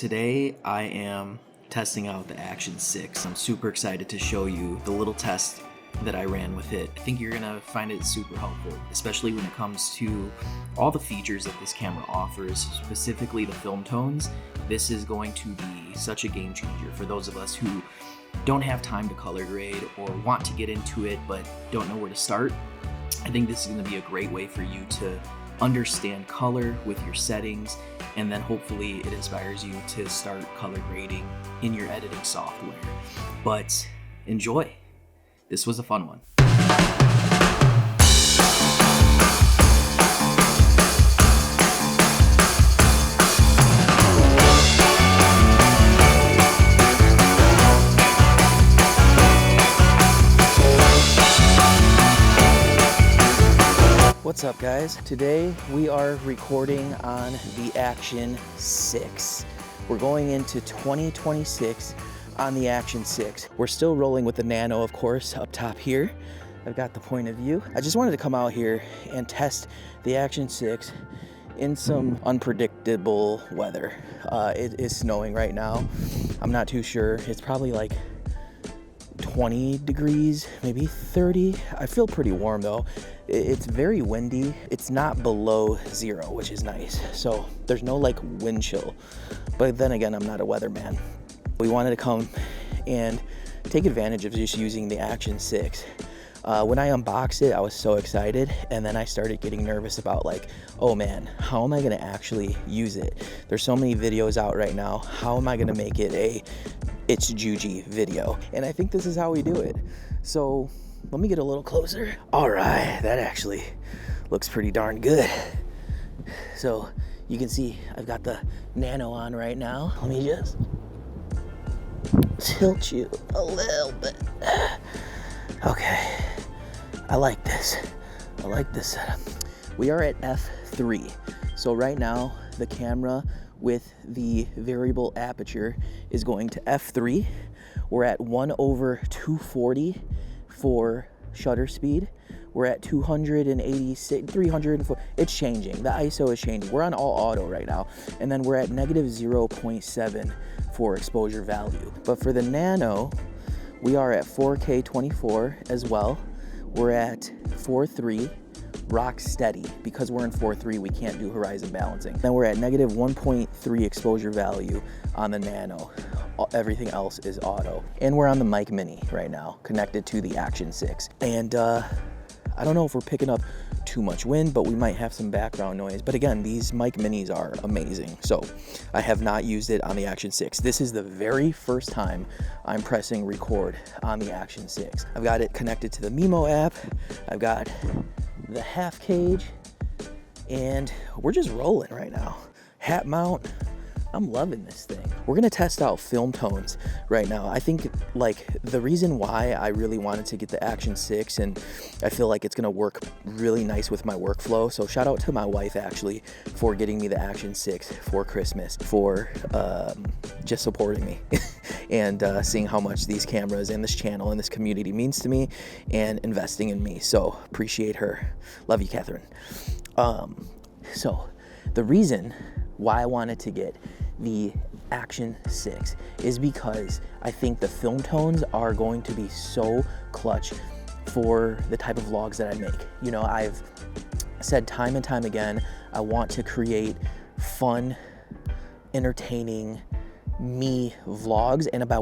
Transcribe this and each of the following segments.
Today I am testing out the Action 6. I'm super excited to show you the little test that I ran with it. I think you're gonna find it super helpful, especially when it comes to all the features that this camera offers, specifically the film tones. This is going to be such a game changer for those of us who don't have time to color grade or want to get into it but don't know where to start. I think this is gonna be a great way for you to understand color with your settings, and then hopefully it inspires you to start color grading in your editing software. But enjoy. This was a fun one. What's up, guys? Today we are recording on the Action 6. We're going into 2026 on the Action 6. We're still rolling with the Nano, of course, up top here. I've got the point of view. I just wanted to come out here and test the Action 6 in some unpredictable weather. It is snowing right now. I'm not too sure. It's probably like 20 degrees, maybe 30. I feel pretty warm though. It's very windy. It's not below zero, which is nice. So there's no like wind chill. But then again, I'm not a weatherman. We wanted to come and take advantage of just using the Action 6. When I unboxed it, I was so excited, and then I started getting nervous about like, oh man, how am I gonna actually use it? There's so many videos out right now. How am I gonna make it a It's Juji video? And I think this is how we do it. So let me get a little closer. All right, that actually looks pretty darn good. So you can see I've got the Nano on right now. Let me just tilt you a little bit. Okay, I like this. I like this setup. We are at f3. So right now, the camera with the variable aperture is going to f3. We're at 1/240 for shutter speed. We're at 286, 304. It's changing. The ISO is changing. We're on all auto right now. And then we're at -0.7 for exposure value. But for the Nano, we are at 4K 24 as well. We're at 4.3, rock steady. Because we're in 4.3, we can't do horizon balancing. Then we're at -1.3 exposure value on the Nano. Everything else is auto. And we're on the Mic Mini right now, connected to the Action 6. And I don't know if we're picking up too much wind, but we might have some background noise. But again, these Mic Minis are amazing. So I have not used it on the Action 6. This is the very first time I'm pressing record on the Action 6. I've got it connected to the Mimo app. I've got the half cage, and we're just rolling right now. Hat mount. I'm loving this thing. We're gonna test out film tones right now. I think like the reason why I really wanted to get the Action 6, and I feel like it's gonna work really nice with my workflow. So shout out to my wife actually for getting me the Action 6 for Christmas, for just supporting me and seeing how much these cameras and this channel and this community means to me and investing in me. So appreciate her. Love you, Catherine. So the reason why I wanted to get the Action 6 is because I think the film tones are going to be so clutch for the type of vlogs that I make. You know, I've said time and time again, I want to create fun, entertaining me vlogs, and I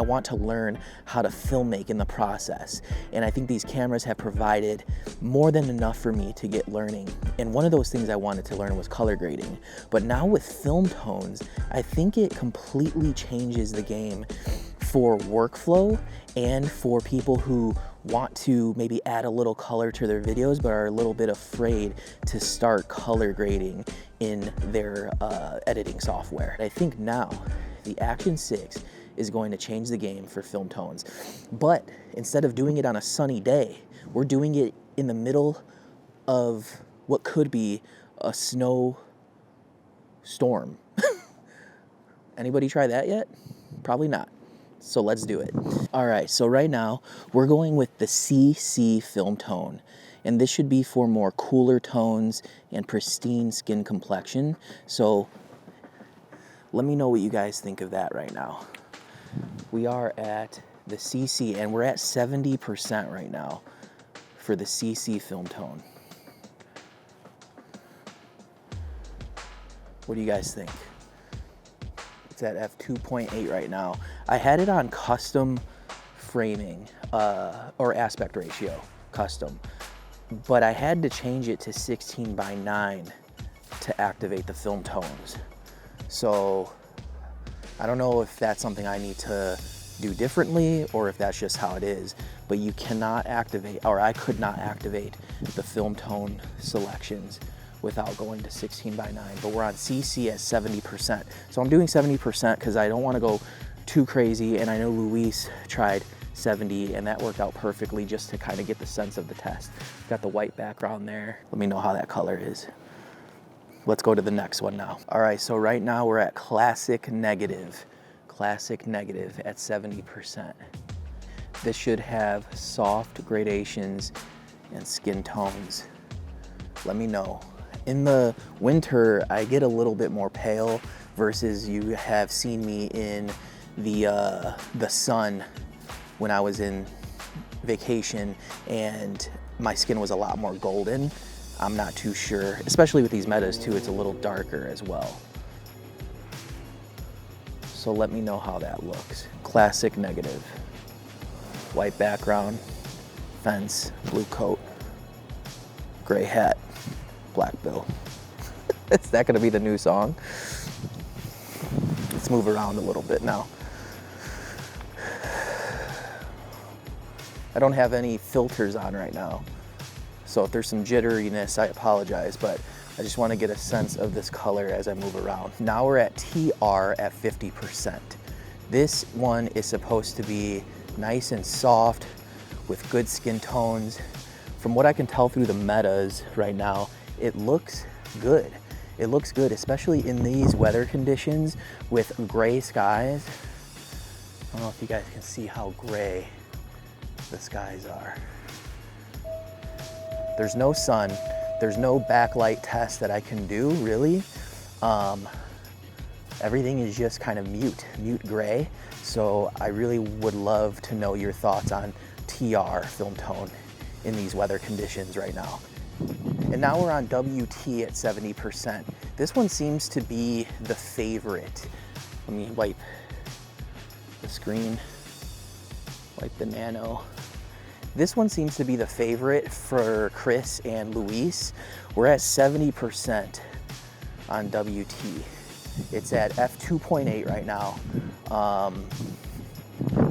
want to learn how to filmmake in the process. And I think these cameras have provided more than enough for me to get learning. And one of those things I wanted to learn was color grading. But now with film tones, I think it completely changes the game for workflow and for people who want to maybe add a little color to their videos but are a little bit afraid to start color grading in their editing software. I think now the Action 6 is going to change the game for film tones. But instead of doing it on a sunny day, we're doing it in the middle of what could be a snow storm. Anybody try that yet? Probably not. So let's do it. All right, so right now we're going with the CC film tone. And this should be for more cooler tones and pristine skin complexion. So Let me know what you guys think of that right now. We are at the CC, and we're at 70% right now for the CC film tone. What do you guys think? It's at f2.8 right now. I had it on custom framing, or aspect ratio, custom. But I had to change it to 16:9 to activate the film tones. So I don't know if that's something I need to do differently or if that's just how it is, but you cannot activate, or I could not activate the film tone selections without going to 16:9, but we're on CC at 70%. So I'm doing 70% because I don't want to go too crazy, and I know Luis tried 70 and that worked out perfectly just to kind of get the sense of the test. Got the white background there. Let me know how that color is. Let's go to the next one now. All right, so right now we're at classic negative at 70%. This should have soft gradations and skin tones. Let me know. In the winter, I get a little bit more pale versus you have seen me in the sun when I was in vacation and my skin was a lot more golden. I'm not too sure, especially with these metas too, it's a little darker as well. So let me know how that looks. Classic negative. White background, fence, blue coat, gray hat, black bill. Is that gonna be the new song? Let's move around a little bit now. I don't have any filters on right now, so if there's some jitteriness, I apologize, but I just want to get a sense of this color as I move around. Now we're at TR at 50%. This one is supposed to be nice and soft with good skin tones. From what I can tell through the metas right now, it looks good. It looks good, especially in these weather conditions with gray skies. I don't know if you guys can see how gray the skies are. There's no sun, there's no backlight test that I can do, really. Everything is just kind of mute gray. So I really would love to know your thoughts on TR film tone in these weather conditions right now. And now we're on WT at 70%. This one seems to be the favorite. Let me wipe the screen, wipe the Nano. This one seems to be the favorite for Chris and Luis. We're at 70% on WT. It's at f2.8 right now.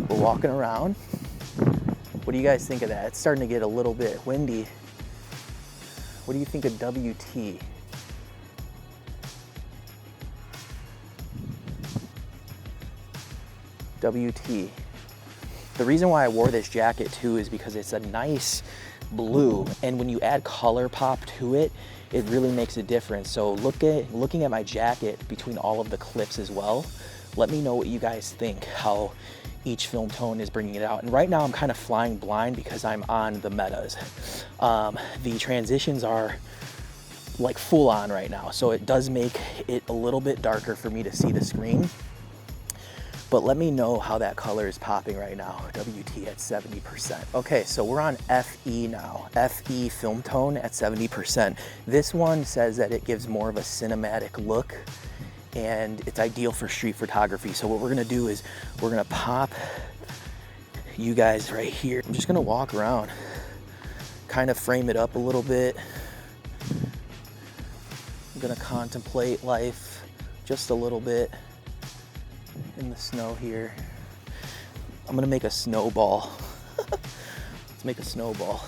We're walking around. What do you guys think of that? It's starting to get a little bit windy. What do you think of WT? WT. The reason why I wore this jacket too is because it's a nice blue, and when you add color pop to it, it really makes a difference. So looking at my jacket between all of the clips as well, let me know what you guys think, how each film tone is bringing it out. And right now I'm kind of flying blind because I'm on the metas. The transitions are like full on right now, so it does make it a little bit darker for me to see the screen. But let me know how that color is popping right now. WT at 70%. Okay, so we're on FE now. FE film tone at 70%. This one says that it gives more of a cinematic look and it's ideal for street photography. So what we're gonna do is we're gonna pop you guys right here. I'm just gonna walk around, kind of frame it up a little bit. I'm gonna contemplate life just a little bit in the snow here. I'm gonna make a snowball. Let's make a snowball.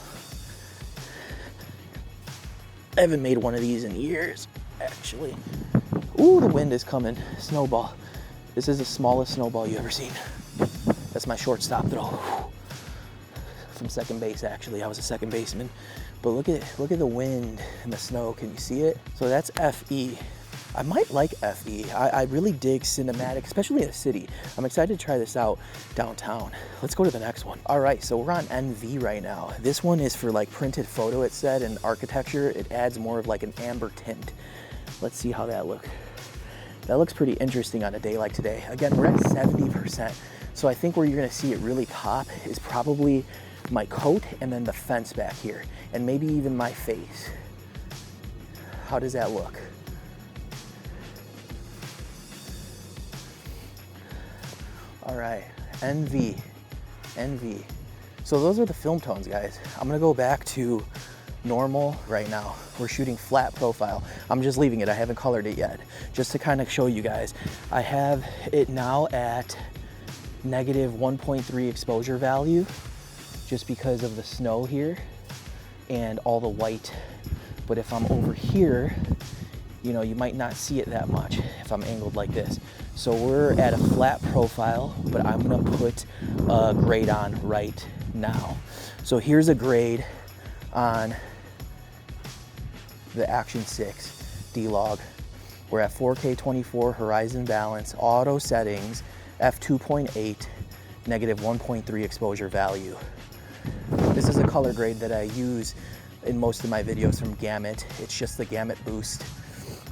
I haven't made one of these in years, actually. Ooh, the wind is coming. Snowball. This is the smallest snowball you ever seen. That's my shortstop throw. From second base, actually. I was a second baseman. But look at the wind and the snow. Can you see it? So that's FE. I might like FE. I really dig cinematic, especially in a city. I'm excited to try this out downtown. Let's go to the next one. All right, so we're on NV right now. This one is for like printed photo, it said, and architecture. It adds more of like an amber tint. Let's see how that looks. That looks pretty interesting on a day like today. Again, we're at 70%. So I think where you're gonna see it really pop is probably my coat and then the fence back here, and maybe even my face. How does that look? All right, NV. So those are the film tones, guys. I'm gonna go back to normal right now. We're shooting flat profile. I'm just leaving it, I haven't colored it yet. Just to kind of show you guys. I have it now at -1.3 exposure value, just because of the snow here and all the white. But if I'm over here, you know, you might not see it that much if I'm angled like this. So we're at a flat profile, but I'm gonna put a grade on right now. So here's a grade on the Action 6 D-Log. We're at 4K 24 horizon balance, auto settings, f2.8, -1.3 exposure value. This is a color grade that I use in most of my videos from Gamut. It's just the Gamut Boost.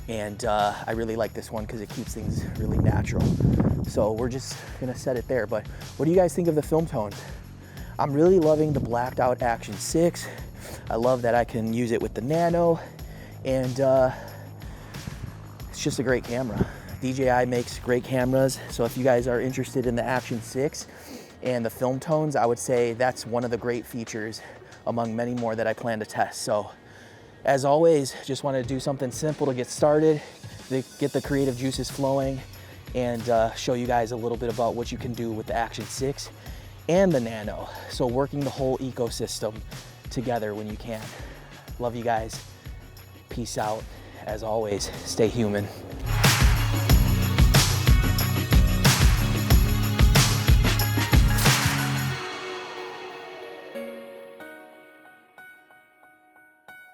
And I really like this one because it keeps things really natural. So we're just gonna set it there. But what do you guys think of the film tones? I'm really loving the blacked out Action 6. I love that I can use it with the Nano. And it's just a great camera. DJI makes great cameras. So if you guys are interested in the Action 6 and the film tones, I would say that's one of the great features among many more that I plan to test. So as always, just want to do something simple to get started, to get the creative juices flowing, and show you guys a little bit about what you can do with the Action 6 and the Nano. So working the whole ecosystem together when you can. Love you guys. Peace out. As always, stay human.